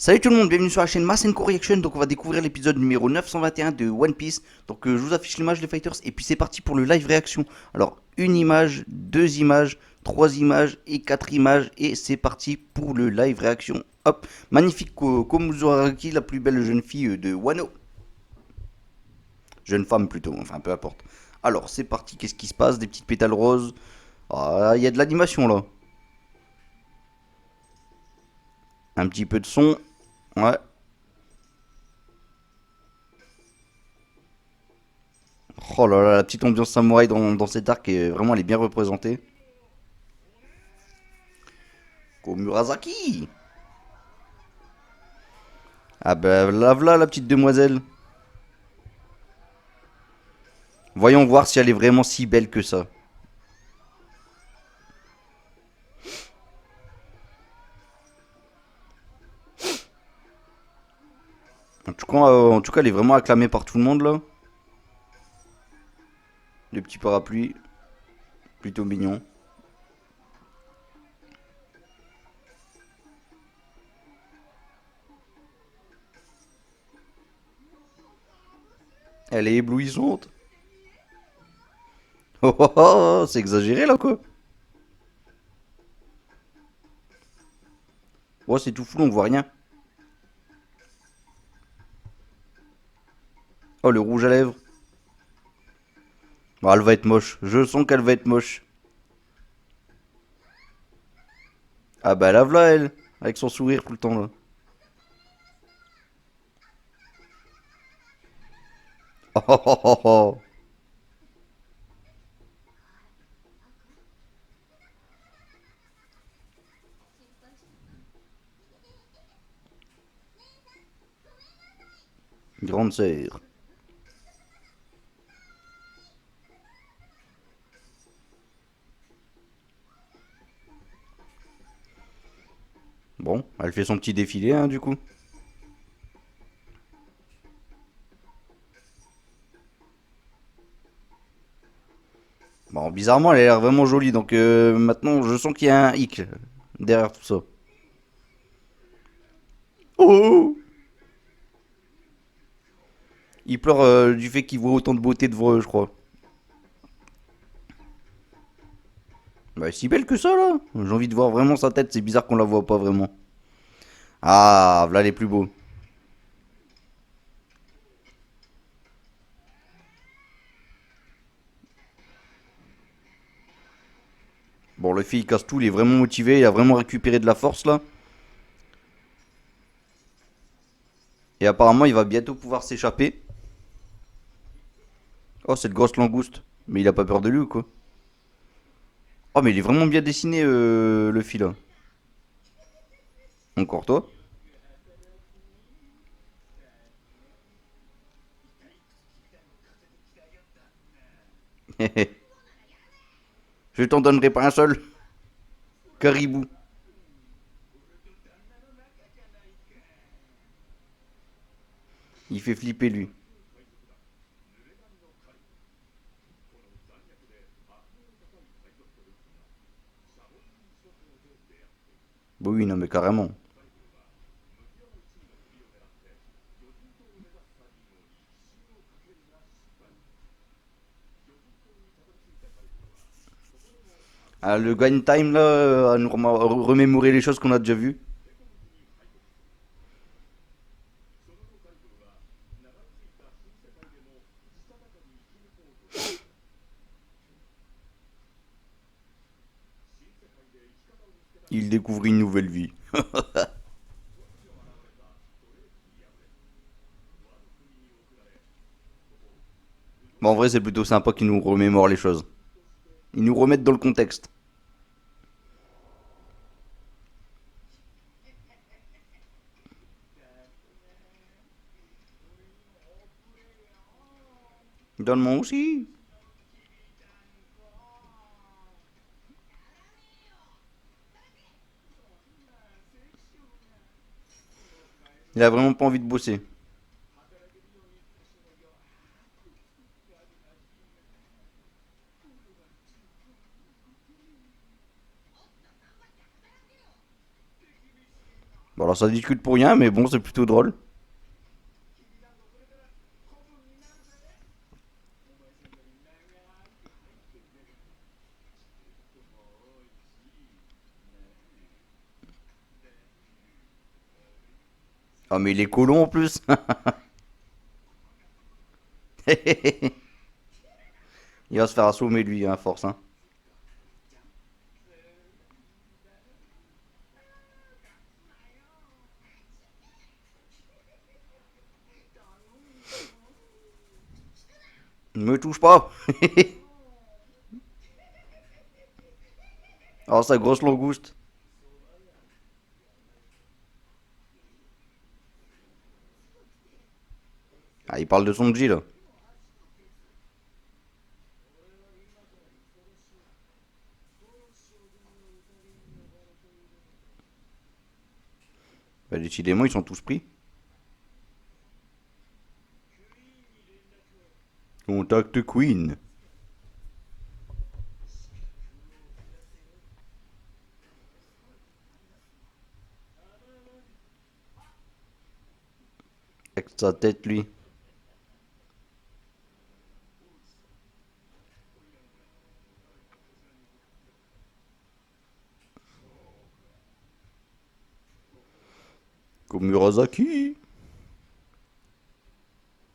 Salut tout le monde, bienvenue sur la chaîne Masenko Reaction. Donc on va découvrir l'épisode numéro 921 de One Piece. Donc je vous affiche l'image des fighters et puis c'est parti pour le live réaction. Alors une image, deux images, trois images et quatre images et c'est parti pour le live réaction. Hop, magnifique Komuzo Araki, la plus belle jeune fille de Wano. Jeune femme plutôt, enfin peu importe. Alors c'est parti, qu'est-ce qui se passe? Des petites pétales roses. Ah, il y a de l'animation là. Un petit peu de son. Ouais. Oh là là, la petite ambiance samouraï dans cet arc est vraiment elle est bien représentée. Komurasaki. Ah bah là voilà la petite demoiselle. Voyons voir si elle est vraiment si belle que ça. En tout cas, elle est vraiment acclamée par tout le monde là. Le petit parapluie, plutôt mignon. Elle est éblouissante. Oh oh oh, c'est exagéré là quoi. Oh, c'est tout flou, on voit rien. Oh, le rouge à lèvres. Oh, elle va être moche. Je sens qu'elle va être moche. Ah bah la voilà elle. Avec son sourire tout le temps là. Oh oh oh oh oh. Grande sœur. Bon, elle fait son petit défilé hein du coup. Bon, bizarrement, elle a l'air vraiment jolie, donc maintenant je sens qu'il y a un hic derrière tout ça. Oh. Il pleure du fait qu'il voit autant de beauté devant eux, je crois. Bah, elle est si belle que ça là. J'ai envie de voir vraiment sa tête, c'est bizarre qu'on la voit pas vraiment. Ah, voilà les plus beaux. Bon, le fille il casse tout, il est vraiment motivé, il a vraiment récupéré de la force là. Et apparemment, il va bientôt pouvoir s'échapper. Oh, cette grosse langouste. Mais il a pas peur de lui ou quoi? Oh, mais il est vraiment bien dessiné le fil là. Encore toi? Je t'en donnerai pas un seul. Caribou. Il fait flipper lui. Bah oui, non mais carrément. Ah, le grind time là, à nous remémorer les choses qu'on a déjà vues. Il découvre une nouvelle vie. Bon, en vrai, c'est plutôt sympa qu'ils nous remémorent les choses. Ils nous remettent dans le contexte. Donne-moi aussi. Il a vraiment pas envie de bosser. Bon, alors ça discute pour rien, mais bon, c'est plutôt drôle. Ah, mais il est colon en plus. Il va se faire assommer lui, à force, hein. Ne me touche pas. Alors, sa grosse langouste. Ah, il parle de son G là. Bah, décidément, ils sont tous pris. Contact Queen. Avec sa tête, lui. Comme Murasaki.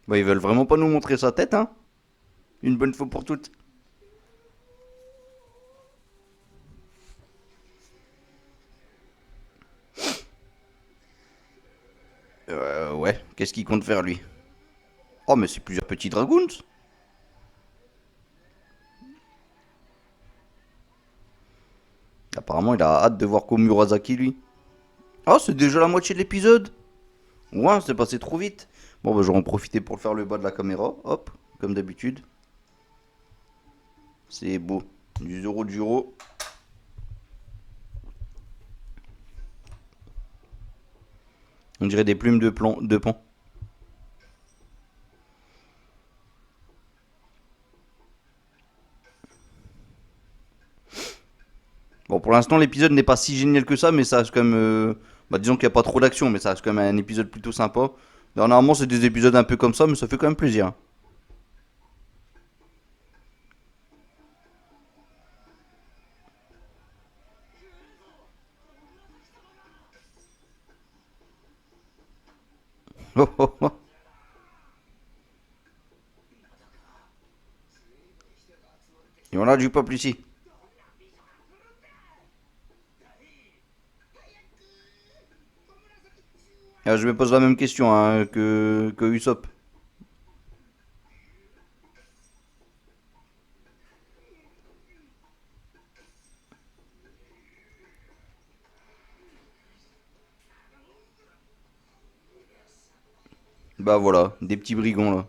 Bah, ils veulent vraiment pas nous montrer sa tête, hein. Une bonne fois pour toutes. Ouais. Qu'est-ce qu'il compte faire, lui? Oh, mais c'est plusieurs petits dragoons. Apparemment, il a hâte de voir Komurasaki, lui. Ah, c'est déjà la moitié de l'épisode. Ouais, c'est passé trop vite. Bon, bah, j'aurais en profité pour faire le bas de la caméra. Hop, comme d'habitude. C'est beau. Du Zoro Juro. On dirait des plumes de pan. Bon, pour l'instant, l'épisode n'est pas si génial que ça, mais ça reste quand même. Bah, disons qu'il n'y a pas trop d'action, mais ça reste quand même un épisode plutôt sympa. Normalement, c'est des épisodes un peu comme ça, mais ça fait quand même plaisir. Oh, oh, oh. Et on a du peuple ici. Ah, je me pose la même question hein, que Usopp. Bah voilà, des petits brigands là.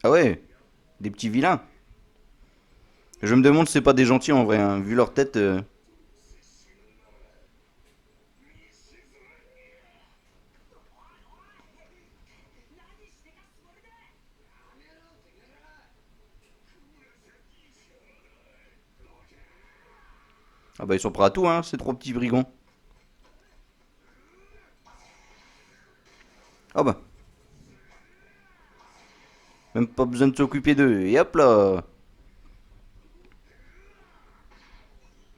Ah ouais, des petits vilains. Je me demande si c'est pas des gentils en vrai, hein, vu leur tête. Ah bah ils sont prêts à tout, hein, ces trois petits brigands. Ah bah, même pas besoin de s'occuper d'eux. Et hop là.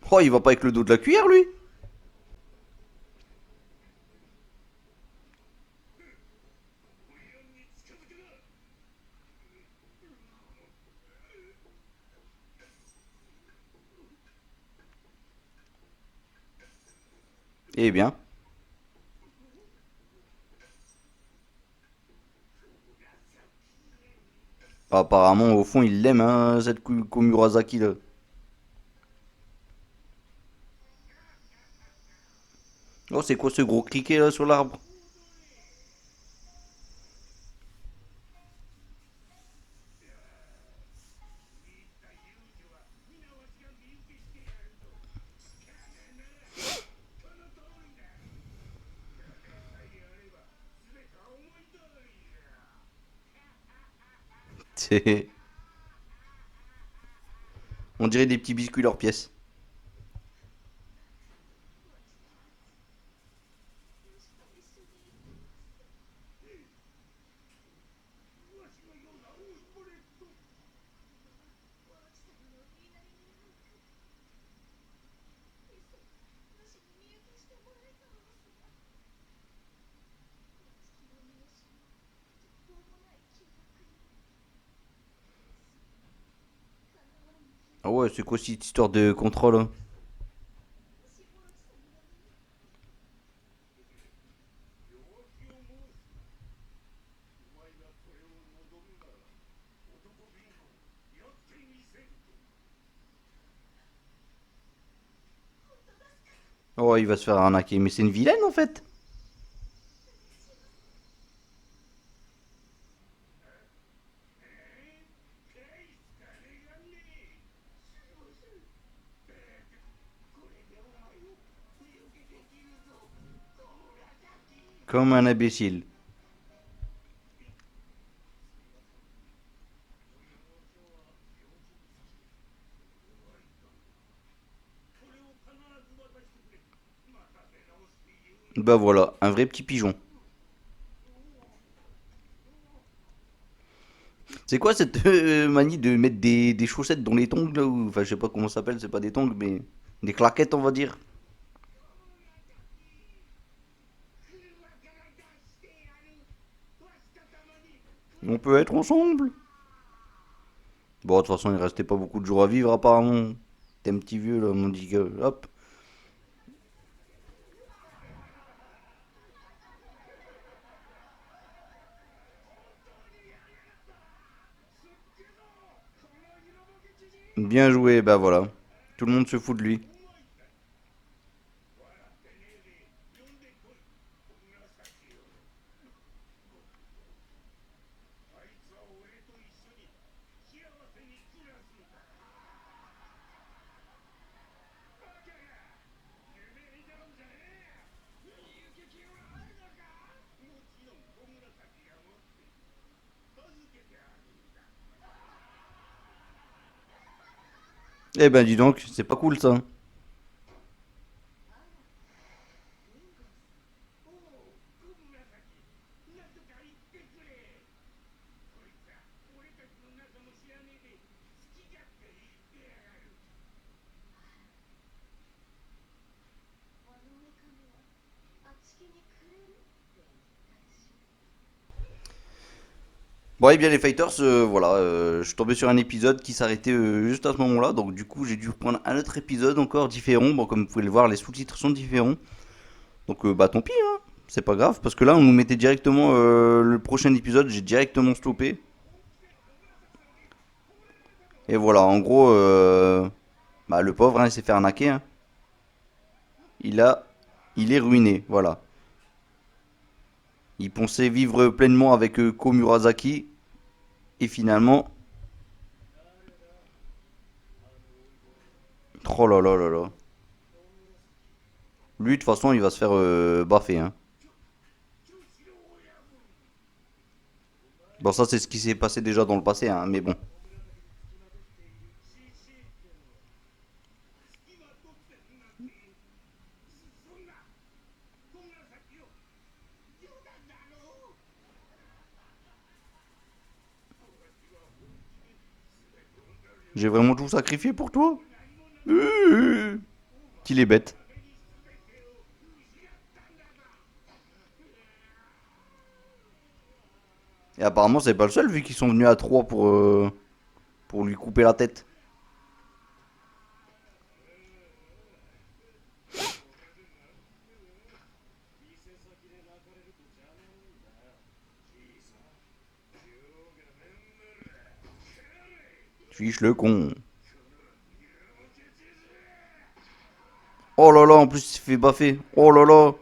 Oh, il va pas avec le dos de la cuillère lui. Eh bien. Apparemment, au fond, il l'aime, hein, cette Komurasaki là. Oh, c'est quoi ce gros criquet là sur l'arbre? C'est... On dirait des petits biscuits leur pièce. Ah ouais, c'est quoi cette histoire de contrôle hein? Oh, il va se faire arnaquer. Mais c'est une vilaine en fait. Comme un imbécile. Bah voilà, un vrai petit pigeon. C'est quoi cette manie de mettre des chaussettes dans les tongs là ou... Enfin, je sais pas comment ça s'appelle, c'est pas des tongs, mais des claquettes, on va dire. On peut être ensemble. Bon, de toute façon, il restait pas beaucoup de jours à vivre apparemment. T'es un petit vieux là, mon dit que... Hop. Bien joué, bah voilà. Tout le monde se fout de lui. Eh ben dis donc, c'est pas cool ça. Bon, et bien les fighters, voilà, je suis tombé sur un épisode qui s'arrêtait juste à ce moment-là, donc du coup j'ai dû prendre un autre épisode encore différent. Bon, comme vous pouvez le voir, les sous-titres sont différents, donc bah tant pis, hein. C'est pas grave, parce que là on nous mettait directement le prochain épisode, j'ai directement stoppé. Et voilà, en gros, bah, le pauvre, hein, il s'est fait arnaquer, hein. Il a, il est ruiné, voilà. Il pensait vivre pleinement avec Ko Murasaki, et finalement, oh là là là là. Lui, de toute façon, il va se faire baffer, hein. Bon, ça, c'est ce qui s'est passé déjà dans le passé, hein, mais bon. J'ai vraiment tout sacrifié pour toi. Qu'il est bête. Et apparemment, c'est pas le seul, vu qu'ils sont venus à 3 pour lui couper la tête. Fiche le con. Oh là là, en plus, il s'est fait baffer. Oh là là.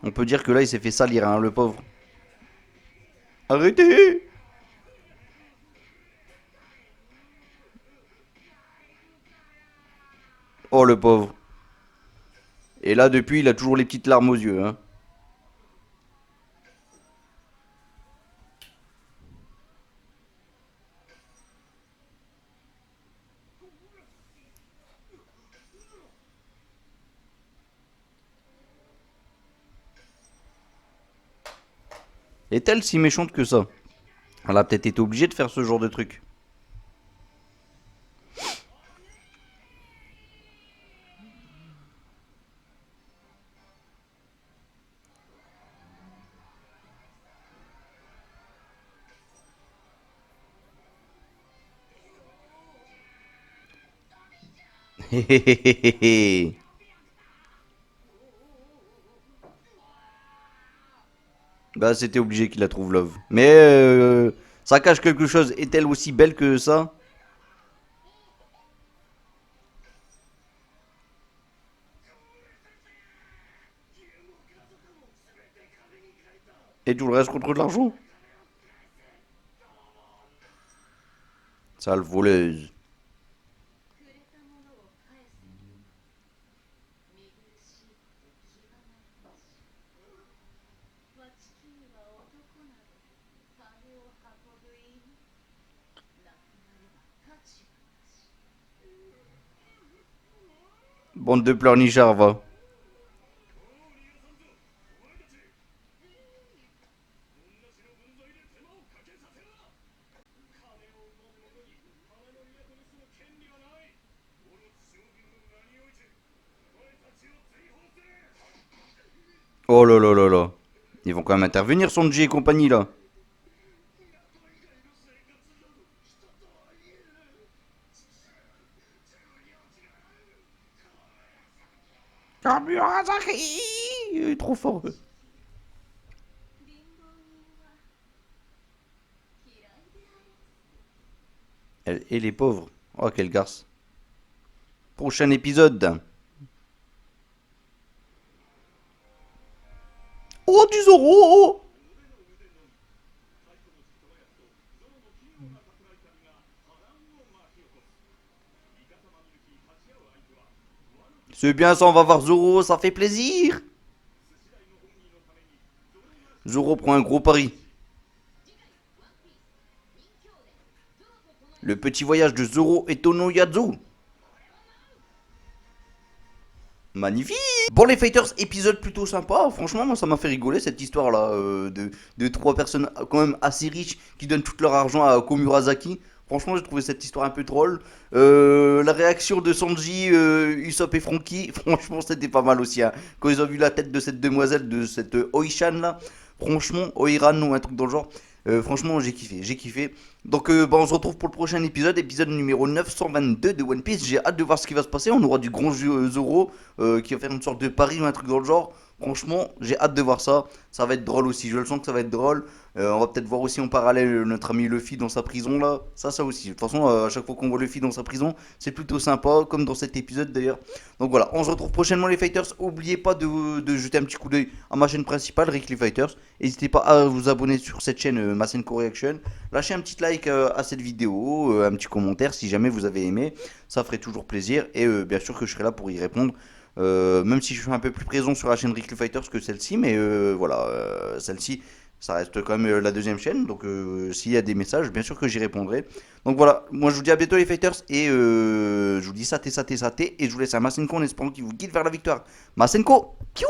On peut dire que là, il s'est fait salir, hein, le pauvre. Arrêtez. Oh, le pauvre. Et là, depuis, il a toujours les petites larmes aux yeux, hein. Est-elle si méchante que ça? Elle a peut-être été obligée de faire ce genre de truc. Bah c'était obligé qu'il la trouve love. Mais ça cache quelque chose. Est-elle aussi belle que ça? Et tout le reste contre de l'argent? Sale voleuse. Bande de pleurnichards, va. Oh là là là là. Ils vont quand même intervenir, Sonji et compagnie, là. Kamurazaki. Il est trop fort. Elle et les pauvres. Oh, quelle garce. Prochain épisode. Oh, du Zoro. C'est bien ça, on va voir Zoro, ça fait plaisir. Zoro prend un gros pari. Le petit voyage de Zoro et Tonoyazu. Magnifique. Bon les fighters, épisode plutôt sympa. Franchement, moi ça m'a fait rigoler cette histoire là de trois personnes quand même assez riches qui donnent tout leur argent à Komurazaki. Franchement, j'ai trouvé cette histoire un peu troll. La réaction de Sanji, Usopp et Franky, franchement, c'était pas mal aussi, hein. Quand ils ont vu la tête de cette demoiselle, de cette Oishan là, franchement, Oiran ou un truc dans le genre, franchement, j'ai kiffé, j'ai kiffé. Donc, bah, on se retrouve pour le prochain épisode, épisode numéro 922 de One Piece. J'ai hâte de voir ce qui va se passer. On aura du grand jeu Zoro qui va faire une sorte de pari ou un truc dans le genre. Franchement, j'ai hâte de voir ça. Ça va être drôle aussi. Je le sens que ça va être drôle. On va peut-être voir aussi en parallèle notre ami Luffy dans sa prison là. Ça aussi. De toute façon, à chaque fois qu'on voit Luffy dans sa prison, c'est plutôt sympa, comme dans cet épisode d'ailleurs. Donc voilà, on se retrouve prochainement les fighters. N'oubliez pas de jeter un petit coup d'œil à ma chaîne principale, Rick les Fighters. N'hésitez pas à vous abonner sur cette chaîne, Masenko Reaction. Lâchez un petit like à cette vidéo, un petit commentaire si jamais vous avez aimé. Ça ferait toujours plaisir. Et bien sûr que je serai là pour y répondre. Même si je suis un peu plus présent sur la chaîne Rick Fighters que celle-ci, mais voilà, celle-ci, ça reste quand même la deuxième chaîne, donc s'il y a des messages, bien sûr que j'y répondrai. Donc voilà, moi je vous dis à bientôt les Fighters, et je vous dis saté, et je vous laisse un Masenko en espérant qu'il vous guide vers la victoire. Masenko, piou.